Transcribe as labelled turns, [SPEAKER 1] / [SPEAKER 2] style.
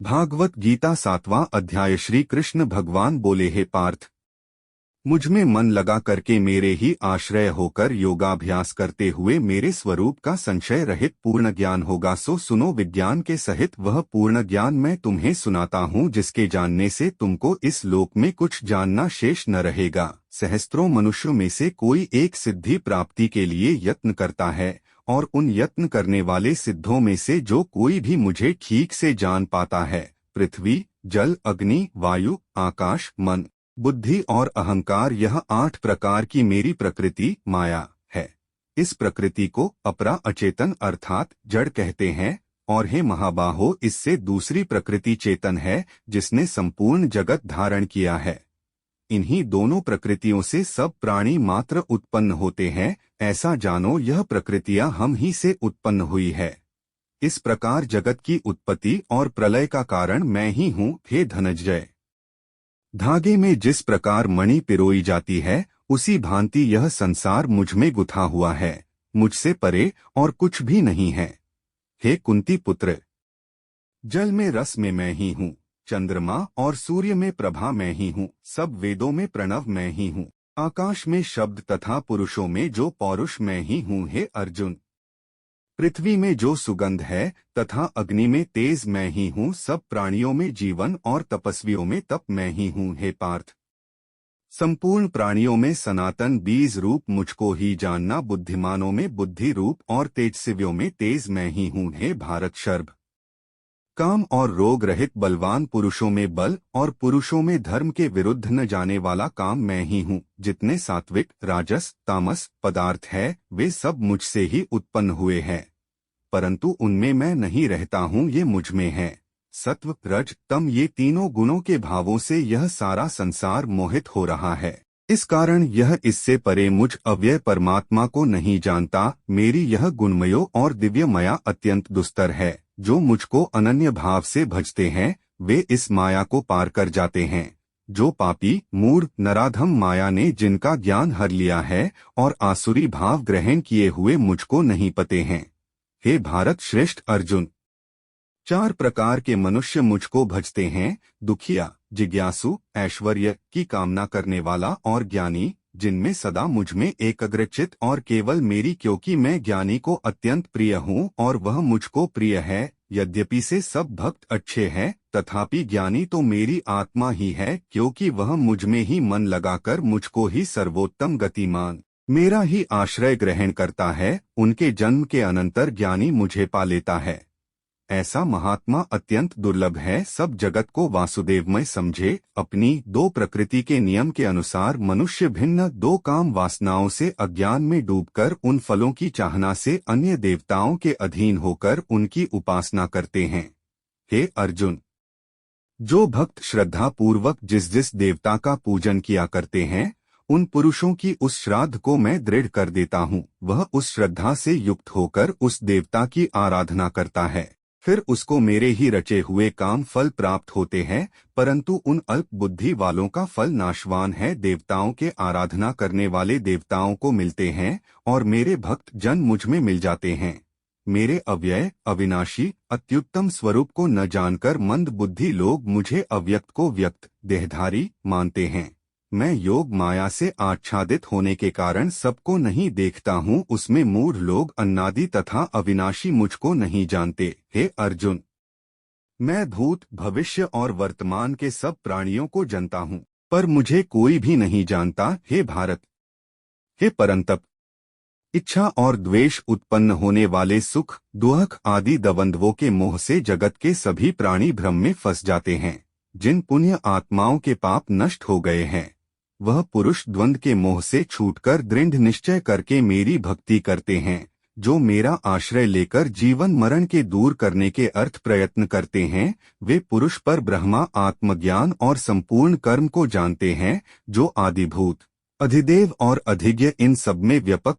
[SPEAKER 1] भागवत गीता 7वां अध्याय। श्री कृष्ण भगवान बोले, हे पार्थ, मुझ में मन लगा करके मेरे ही आश्रय होकर योगाभ्यास करते हुए मेरे स्वरूप का संशय रहित पूर्ण ज्ञान होगा। सो सुनो, विज्ञान के सहित वह पूर्ण ज्ञान मैं तुम्हें सुनाता हूँ, जिसके जानने से तुमको इस लोक में कुछ जानना शेष न रहेगा। सहस्त्रों मनुष्यों में से कोई एक सिद्धि प्राप्ति के लिए यत्न करता है, और उन यत्न करने वाले सिद्धों में से जो कोई भी मुझे ठीक से जान पाता है, पृथ्वी, जल, अग्नि, वायु, आकाश, मन, बुद्धि और अहंकार, यह 8 प्रकार की मेरी प्रकृति माया है। इस प्रकृति को अपरा अचेतन अर्थात जड़ कहते हैं, और हे महाबाहो, इससे दूसरी प्रकृति चेतन है, जिसने संपूर्ण जगत धारण किया है। इन्हीं दोनों प्रकृतियों से सब प्राणी मात्र उत्पन्न होते हैं। ऐसा जानो, यह प्रकृतियां हम ही से उत्पन्न हुई है। इस प्रकार जगत की उत्पत्ति और प्रलय का कारण मैं ही हूँ। हे धनंजय, धागे में जिस प्रकार मणि पिरोई जाती है, उसी भांति यह संसार मुझ में गुथा हुआ है। मुझसे परे और कुछ भी नहीं है। हे कुंती पुत्र, जल में रस में मैं ही हूँ, चंद्रमा और सूर्य में प्रभा मैं ही हूँ, सब वेदों में प्रणव मैं ही हूँ, आकाश में शब्द तथा पुरुषों में जो पौरुष मैं ही हूँ। हे अर्जुन, पृथ्वी में जो सुगंध है तथा अग्नि में तेज मैं ही हूँ, सब प्राणियों में जीवन और तपस्वियों में तप मैं ही हूँ। हे पार्थ, संपूर्ण प्राणियों में सनातन बीज रूप मुझको ही जानना, बुद्धिमानों में बुद्धि रूप और तेजस्वियों में तेज मैं ही हूँ। हे भारत शर्भ, काम और रोग रहित बलवान पुरुषों में बल और पुरुषों में धर्म के विरुद्ध न जाने वाला काम मैं ही हूँ। जितने सात्विक, राजस, तामस पदार्थ है, वे सब मुझसे ही उत्पन्न हुए हैं, परंतु उनमें मैं नहीं रहता हूँ, ये मुझ में है। सत्व, रज, तम, ये तीनों गुणों के भावों से यह सारा संसार मोहित हो रहा है। इस कारण यह इससे परे मुझ अव्यय परमात्मा को नहीं जानता। मेरी यह गुणमयो और दिव्य माया अत्यंत दुस्तर है। जो मुझको अनन्य भाव से भजते हैं, वे इस माया को पार कर जाते हैं। जो पापी, मूढ़, नराधम माया ने जिनका ज्ञान हर लिया है और आसुरी भाव ग्रहण किए हुए मुझको नहीं पते हैं। हे भारत श्रेष्ठ अर्जुन, 4 प्रकार के मनुष्य मुझको भजते हैं, दुखिया, जिज्ञासु, ऐश्वर्य की कामना करने वाला और ज्ञानी, जिनमें सदा मुझ में एकाग्रचित और केवल मेरी, क्योंकि मैं ज्ञानी को अत्यंत प्रिय हूँ और वह मुझको प्रिय है। यद्यपि से सब भक्त अच्छे हैं, तथापि ज्ञानी तो मेरी आत्मा ही है, क्योंकि वह मुझ में ही मन लगाकर मुझको ही सर्वोत्तम गतिमान, मेरा ही आश्रय ग्रहण करता है। उनके जन्म के अनंतर ज्ञानी मुझे पा लेता है। ऐसा महात्मा अत्यंत दुर्लभ है। सब जगत को वासुदेवमय समझे। अपनी 2 प्रकृति के नियम के अनुसार मनुष्य भिन्न 2 काम वासनाओं से अज्ञान में डूबकर उन फलों की चाहना से अन्य देवताओं के अधीन होकर उनकी उपासना करते हैं। हे अर्जुन, जो भक्त श्रद्धा पूर्वक जिस जिस देवता का पूजन किया करते हैं, उन पुरुषों की उस श्राद्ध को मैं दृढ़ कर देता हूँ। वह उस श्रद्धा से युक्त होकर उस देवता की आराधना करता है, फिर उसको मेरे ही रचे हुए काम फल प्राप्त होते हैं। परंतु उन अल्प बुद्धि वालों का फल नाशवान है। देवताओं के आराधना करने वाले देवताओं को मिलते हैं और मेरे भक्त जन मुझ में मिल जाते हैं। मेरे अव्यय, अविनाशी, अत्युत्तम स्वरूप को न जानकर मंद बुद्धि लोग मुझे अव्यक्त को व्यक्त, देहधारी मानते हैं। मैं योग माया से आच्छादित होने के कारण सबको नहीं देखता हूँ। उसमें मूढ़ लोग अन्नादि तथा अविनाशी मुझको नहीं जानते। हे अर्जुन, मैं भूत, भविष्य और वर्तमान के सब प्राणियों को जानता हूँ, पर मुझे कोई भी नहीं जानता। हे भारत, हे परंतप, इच्छा और द्वेष उत्पन्न होने वाले सुख, दुख आदि द्वंद्वों के मोह से जगत के सभी प्राणी भ्रम में फंस जाते हैं। जिन पुण्य आत्माओं के पाप नष्ट हो गए हैं, वह पुरुष द्वंद्व के मोह से छूटकर दृढ़ निश्चय करके मेरी भक्ति करते हैं। जो मेरा आश्रय लेकर जीवन मरण के दूर करने के अर्थ प्रयत्न करते हैं, वे पुरुष पर ब्रह्मा, आत्मज्ञान और संपूर्ण कर्म को जानते हैं। जो आदिभूत, अधिदेव और अधिज्ञ, इन सब में व्यापक